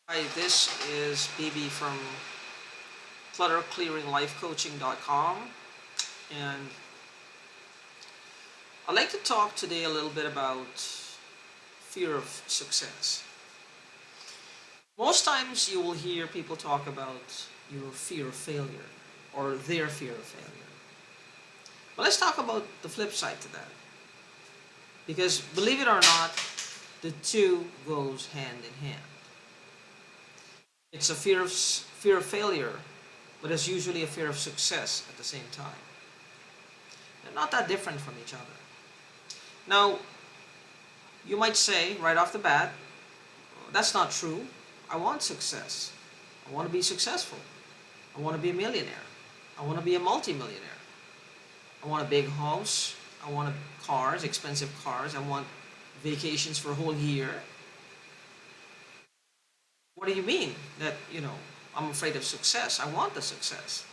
Hi, this is BB from clutterclearinglifecoaching.com, and I'd like to talk today a little bit about fear of success. Most times you will hear people talk about your fear of failure or their fear of failure. But let's talk about the flip side to that. Because believe it or not, the two goes hand in hand. It's a fear of failure, but it's usually a fear of success at the same time. They're not that different from each other. Now, you might say right off the bat, that's not true. I want success. I want to be successful. I want to be a millionaire. I want to be a multimillionaire. I want a big house. I want cars, expensive cars. I want vacations for a whole year. What do you mean that, I'm afraid of success? I want the success.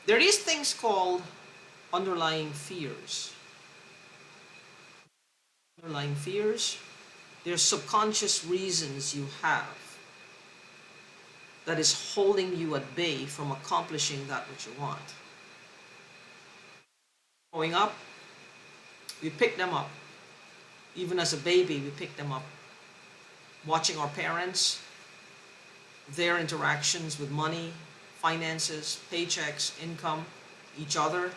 There are these things called underlying fears. Underlying fears, there's subconscious reasons you have that is holding you at bay from accomplishing that which you want. Growing up, we pick them up. Even as a baby, we pick them up. Watching our parents, their interactions with money, finances, paychecks, income, each other,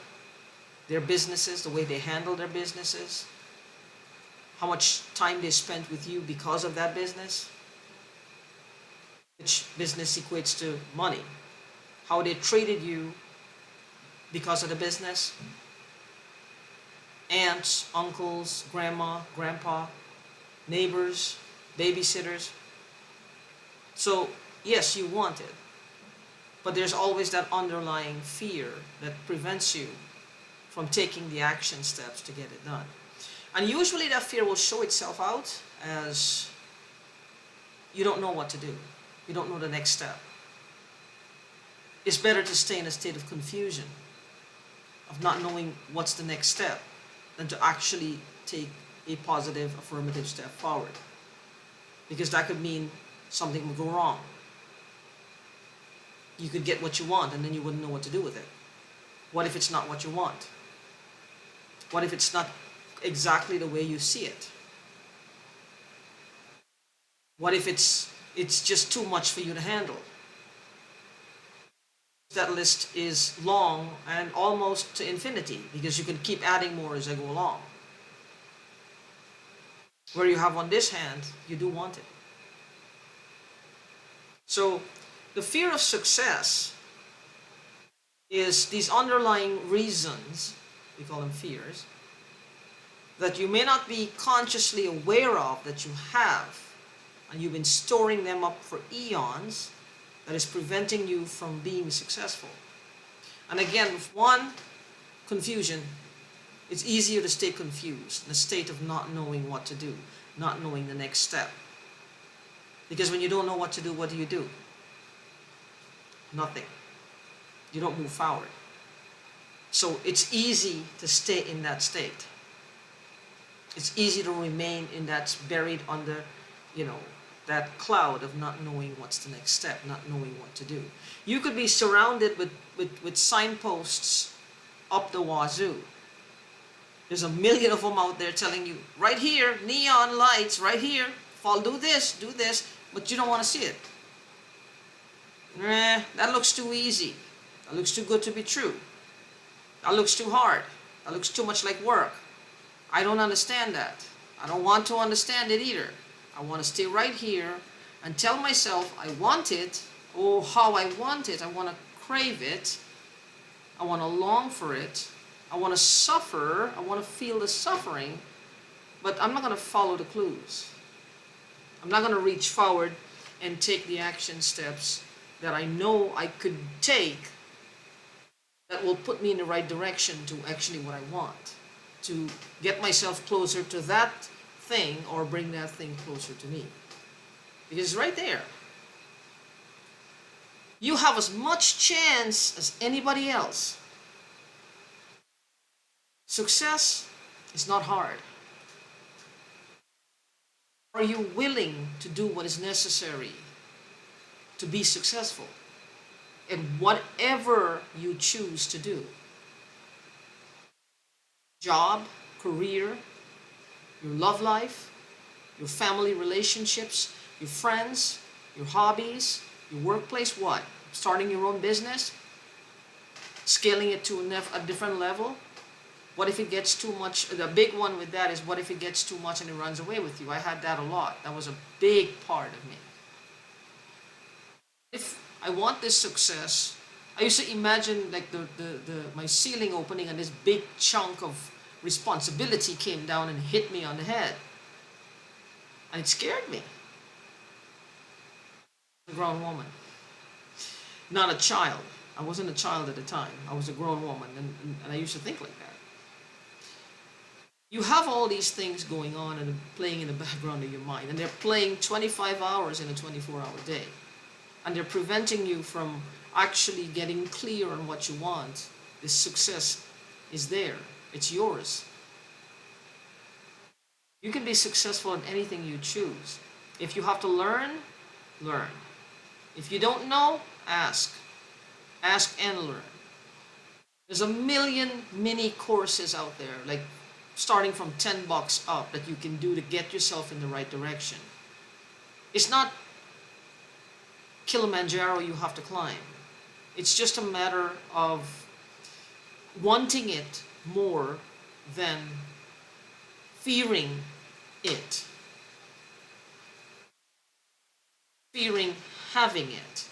their businesses, the way they handle their businesses, how much time they spent with you because of that business, which business equates to money, how they treated you because of the business, aunts, uncles, grandma, grandpa, neighbors, babysitters. So, yes, you want it, but there's always that underlying fear that prevents you from taking the action steps to get it done. And usually that fear will show itself out as you don't know what to do. You don't know the next step. It's better to stay in a state of confusion, of not knowing what's the next step, than to actually take a positive, affirmative step forward. Because that could mean something will go wrong. You could get what you want and then you wouldn't know what to do with it. What if it's not what you want? What if it's not exactly the way you see it? What if it's just too much for you to handle? That list is long and almost to infinity because you can keep adding more as I go along. Where you have on this hand, you do want it. So the fear of success is these underlying reasons, we call them fears, that you may not be consciously aware of that you have, and you've been storing them up for eons, that is preventing you from being successful. And again, with one, confusion. It's easier to stay confused in a state of not knowing what to do, not knowing the next step. Because when you don't know what to do, what do? Nothing. You don't move forward. So it's easy to stay in that state. It's easy to remain in that, buried under, that cloud of not knowing what's the next step, not knowing what to do. You could be surrounded with signposts up the wazoo. There's a million of them out there telling you, right here, neon lights, right here, do this, but you don't want to see it. That looks too easy. That looks too good to be true. That looks too hard. That looks too much like work. I don't understand that. I don't want to understand it either. I want to stay right here and tell myself I want it, or how I want it. I want to crave it. I want to long for it. I want to suffer. I want to feel the suffering, but I'm not going to follow the clues. I'm not going to reach forward and take the action steps that I know I could take that will put me in the right direction to actually what I want, to get myself closer to that thing or bring that thing closer to me. Because it's right there. You have as much chance as anybody else. Success is not hard. Are you willing to do what is necessary to be successful in whatever you choose to do. Job, career, your love life, your family relationships, your friends, your hobbies, your workplace, what? Starting your own business? Scaling it to a different level? What if it gets too much? The big one with that is, what if it gets too much and it runs away with you? I had that a lot. That was a big part of me. If I want this success, I used to imagine like my ceiling opening and this big chunk of responsibility came down and hit me on the head. And it scared me. A grown woman. Not a child. I wasn't a child at the time. I was a grown woman, and I used to think like that. You have all these things going on and playing in the background of your mind, and they're playing 25 hours in a 24-hour day. And they're preventing you from actually getting clear on what you want. This success is there. It's yours. You can be successful in anything you choose. If you have to learn, learn. If you don't know, ask. Ask and learn. There's a million mini courses out there, like starting from $10 up, that you can do to get yourself in the right direction. It's not Kilimanjaro you have to climb. It's just a matter of wanting it more than fearing it. Fearing having it.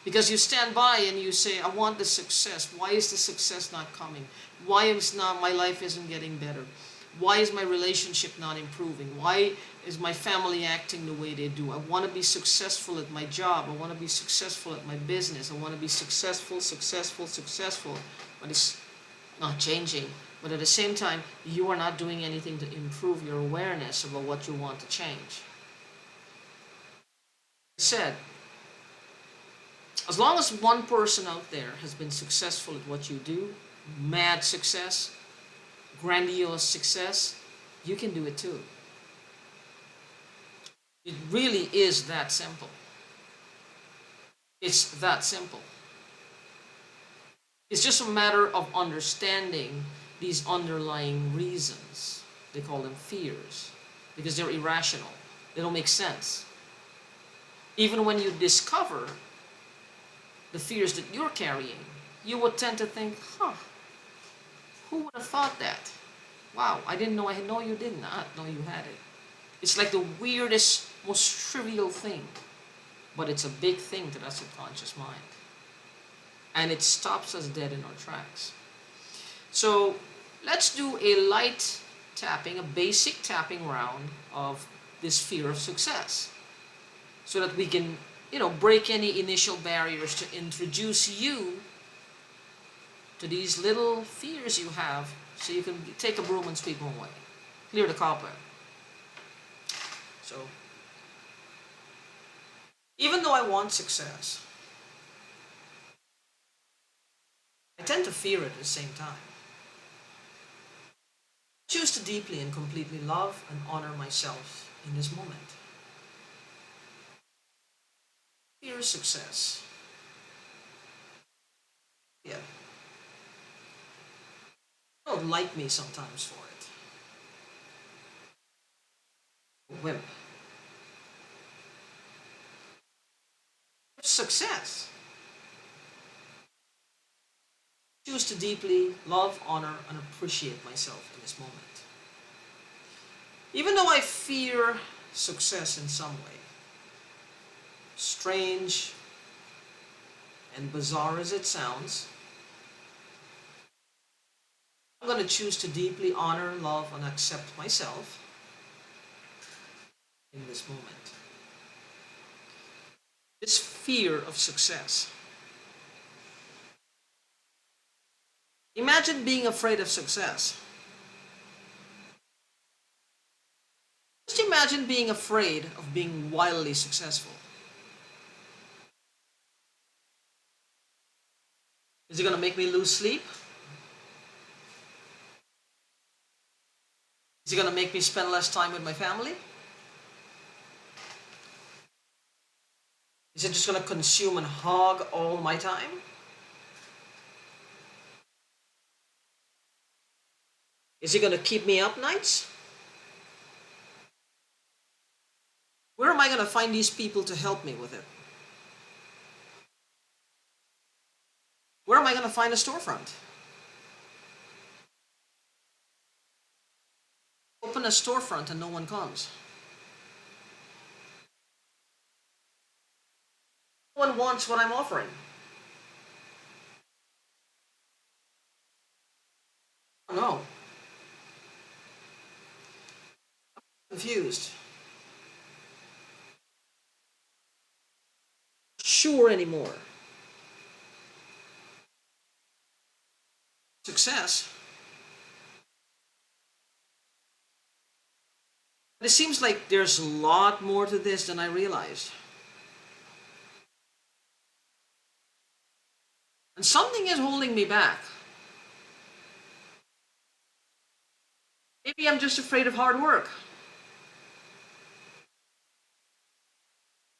Because you stand by and you say, I want the success. Why is the success not coming? Why is not my life isn't getting better? Why is my relationship not improving? Why is my family acting the way they do? I want to be successful at my job. I want to be successful at my business. I want to be successful, but it's not changing. But at the same time, you are not doing anything to improve your awareness about what you want to change. I said, as long as one person out there has been successful at what you do, mad success, grandiose success, you can do it too. It really is that simple. It's that simple. It's just a matter of understanding these underlying reasons. They call them fears, because they're irrational. They don't make sense. Even when you discover the fears that you're carrying, you would tend to think, who would have thought that? Wow, I didn't know. I know you did not know you had it. It's like the weirdest, most trivial thing, but it's a big thing to that subconscious mind. And it stops us dead in our tracks. So let's do a light tapping, a basic tapping round of this fear of success, so that we can, break any initial barriers to introduce you to these little fears you have, so you can take a broom and sweep them away. Clear the cobweb. So, even though I want success, I tend to fear it at the same time. I choose to deeply and completely love and honor myself in this moment. Fear success. Yeah. You don't like me sometimes for it. A wimp. Success. Choose to deeply love, honor, and appreciate myself in this moment. Even though I fear success in some way, strange and bizarre as it sounds, I'm going to choose to deeply honor, love, and accept myself in this moment. This fear of success. Imagine being afraid of success. Just imagine being afraid of being wildly successful. Is it going to make me lose sleep? Is it going to make me spend less time with my family? Is it just going to consume and hog all my time? Is it going to keep me up nights? Where am I going to find these people to help me with it? Where am I going to find a storefront? Open a storefront and no one comes. No one wants what I'm offering. No. Confused. Sure anymore. Success. But it seems like there's a lot more to this than I realized. And something is holding me back. Maybe I'm just afraid of hard work.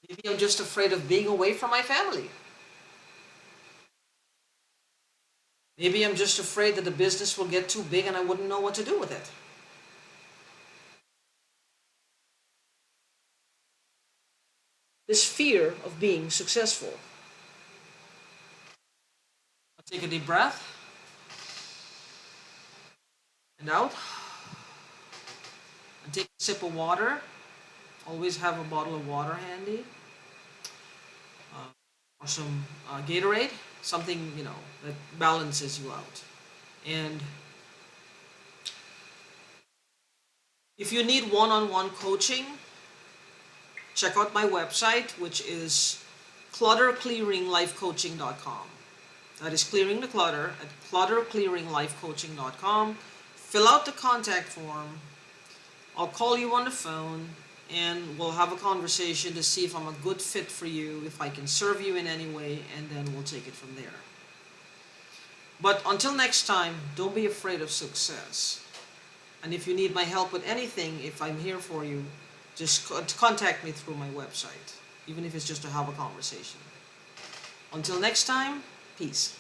Maybe I'm just afraid of being away from my family. Maybe I'm just afraid that the business will get too big and I wouldn't know what to do with it. This fear of being successful. I'll take a deep breath and out. And take a sip of water. Always have a bottle of water handy. Or some Gatorade. Something, that balances you out. And if you need one-on-one coaching, check out my website, which is clutterclearinglifecoaching.com. That is clearing the clutter at clutterclearinglifecoaching.com. Fill out the contact form. I'll call you on the phone and we'll have a conversation to see if I'm a good fit for you, if I can serve you in any way, and then we'll take it from there. But until next time, don't be afraid of success. And if you need my help with anything, if I'm here for you, just contact me through my website, even if it's just to have a conversation. Until next time, peace.